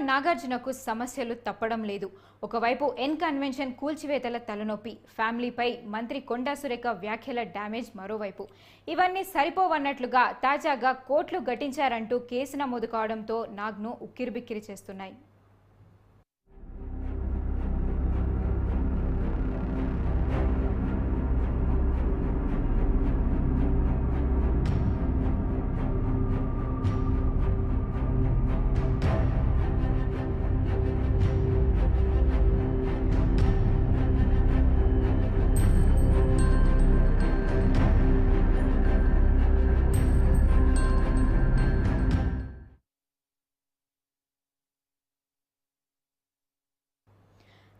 నాగార్జునకు సమస్యలు తప్పడం లేదు. ఒకవైపు ఎన్ కన్వెన్షన్ కూల్చివేతల తలనొప్పి, ఫ్యామిలీపై మంత్రి కొండా సురేఖ వ్యాఖ్యల డ్యామేజ్ మరోవైపు. ఇవన్నీ సరిపోవన్నట్లుగా తాజాగా కోర్టులు గట్టించారంటూ కేసు నమోదు కావడంతో నాగ్ను ఉక్కిరిబిక్కిరి చేస్తున్నాయి.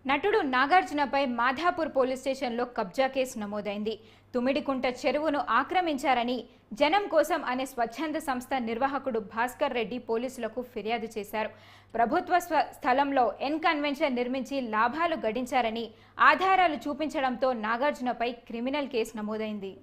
నటుడు నాగార్జునపై మాధాపూర్ పోలీస్ స్టేషన్లో కబ్జా కేసు నమోదైంది. తుమ్మిడికుంట చెరువును ఆక్రమించారని జనం కోసం అనే స్వచ్ఛంద సంస్థ నిర్వాహకుడు భాస్కర్ రెడ్డి పోలీసులకు ఫిర్యాదు చేశారు. ప్రభుత్వ స్థలంలో ఎన్ కన్వెన్షన్ నిర్మించి లాభాలు గడించారని ఆధారాలు చూపించడంతో నాగార్జునపై క్రిమినల్ కేసు నమోదైంది.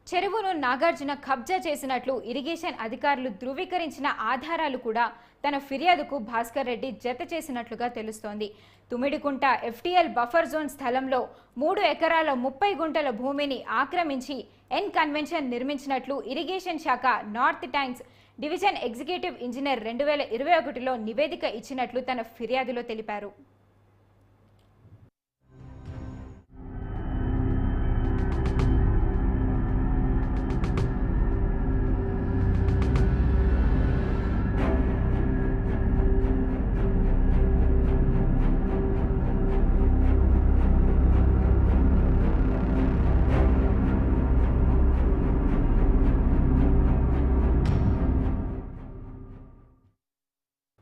చెరువును నాగార్జున కబ్జా చేసినట్లు ఇరిగేషన్ అధికారులు ధృవీకరించిన ఆధారాలు కూడా తన ఫిర్యాదుకు భాస్కర్ రెడ్డి జత చేసినట్లుగా తెలుస్తోంది. తుమ్మిడికుంట ఎఫ్టీఎల్ బఫర్ జోన్ స్థలంలో 3 ఎకరాల 30 గుంటల భూమిని ఆక్రమించి ఎన్ కన్వెన్షన్ నిర్మించినట్లు ఇరిగేషన్ శాఖ north tanks division executive engineer 2021లో నివేదిక ఇచ్చినట్లు తన ఫిర్యాదులో తెలిపారు.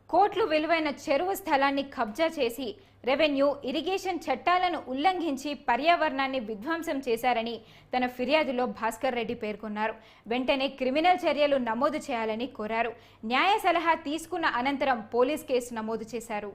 కోట్లు విలువైన చెరువు స్థలాన్ని కబ్జా చేసి రెవెన్యూ, ఇరిగేషన్ చట్టాలను ఉల్లంఘించి పర్యావరణాన్ని విధ్వంసం చేశారని తన ఫిర్యాదులో భాస్కర్ రెడ్డి పేర్కొన్నారు. వెంటనే క్రిమినల్ చర్యలు నమోదు చేయాలని కోరారు. న్యాయ సలహా తీసుకున్న అనంతరం పోలీస్ కేసు నమోదు చేశారు.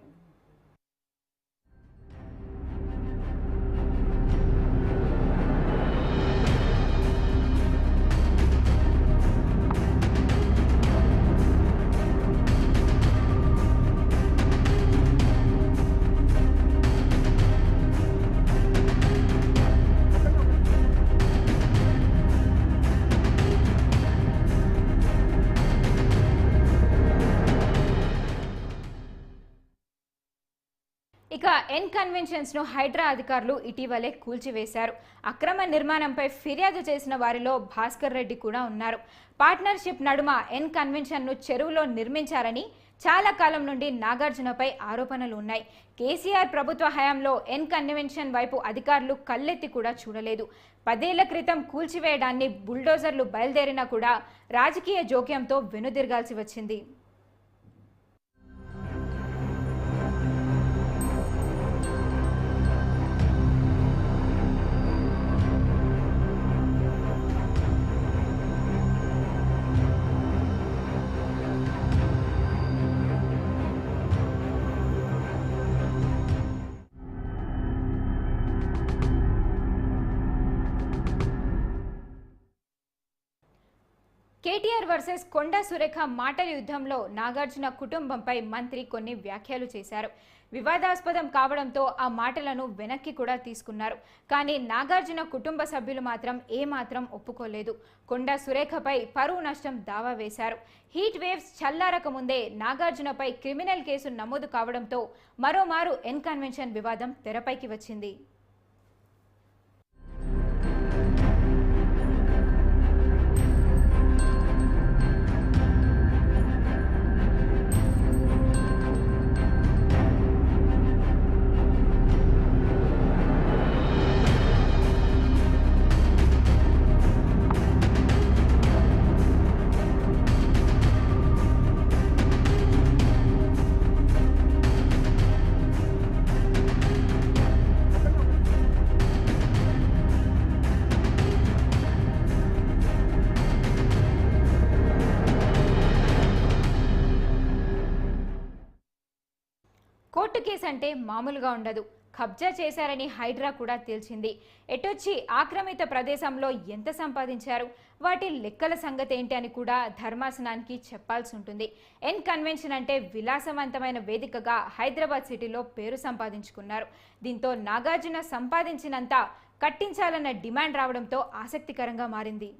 ఇక ఎన్ కన్వెన్షన్స్ ను హైడ్రా అధికారులు ఇటీవలే కూల్చివేశారు. అక్రమ నిర్మాణంపై ఫిర్యాదు చేసిన వారిలో భాస్కర్ రెడ్డి కూడా ఉన్నారు. పార్ట్నర్షిప్ నడుమ ఎన్ కన్వెన్షన్ ను చెరువులో నిర్మించారని చాలా కాలం నుండి నాగార్జునపై ఆరోపణలు ఉన్నాయి. కేసీఆర్ ప్రభుత్వ హయాంలో ఎన్ కన్వెన్షన్ వైపు అధికారులు కళ్ళెత్తి కూడా చూడలేదు. 10 ఏళ్ల క్రితం కూల్చివేయడాన్ని బుల్డోజర్లు బయలుదేరినా కూడా రాజకీయ జోక్యంతో వెనుదిరగాల్సి వచ్చింది. కేటీఆర్ వర్సెస్ కొండా సురేఖ మాటల యుద్ధంలో నాగార్జున కుటుంబంపై మంత్రి కొన్ని వ్యాఖ్యలు చేశారు. వివాదాస్పదం కావడంతో ఆ మాటలను వెనక్కి కూడా తీసుకున్నారు. కానీ నాగార్జున కుటుంబ సభ్యులు మాత్రం ఏమాత్రం ఒప్పుకోలేదు. కొండా సురేఖపై పరువు నష్టం దావా వేశారు. హీట్ వేవ్స్ చల్లారక ముందే నాగార్జునపై క్రిమినల్ కేసు నమోదు కావడంతో మరోమారు ఎన్ కన్వెన్షన్ వివాదం తెరపైకి వచ్చింది. అంటే మామూలుగా ఉండదు. కబ్జా చేశారని హైడ్రా కూడా తేల్చింది. ఎటొచ్చి ఆక్రమిత ప్రదేశంలో ఎంత సంపాదించారు, వాటి లెక్కల సంగతి ఏంటి అని కూడా ధర్మాసనానికి చెప్పాల్సి ఉంటుంది. ఎన్ కన్వెన్షన్ అంటే విలాసవంతమైన వేదికగా హైదరాబాద్ సిటీలో పేరు సంపాదించుకున్నారు. దీంతో నాగార్జున సంపాదించినంత కట్టించాలన్న డిమాండ్ రావడంతో ఆసక్తికరంగా మారింది.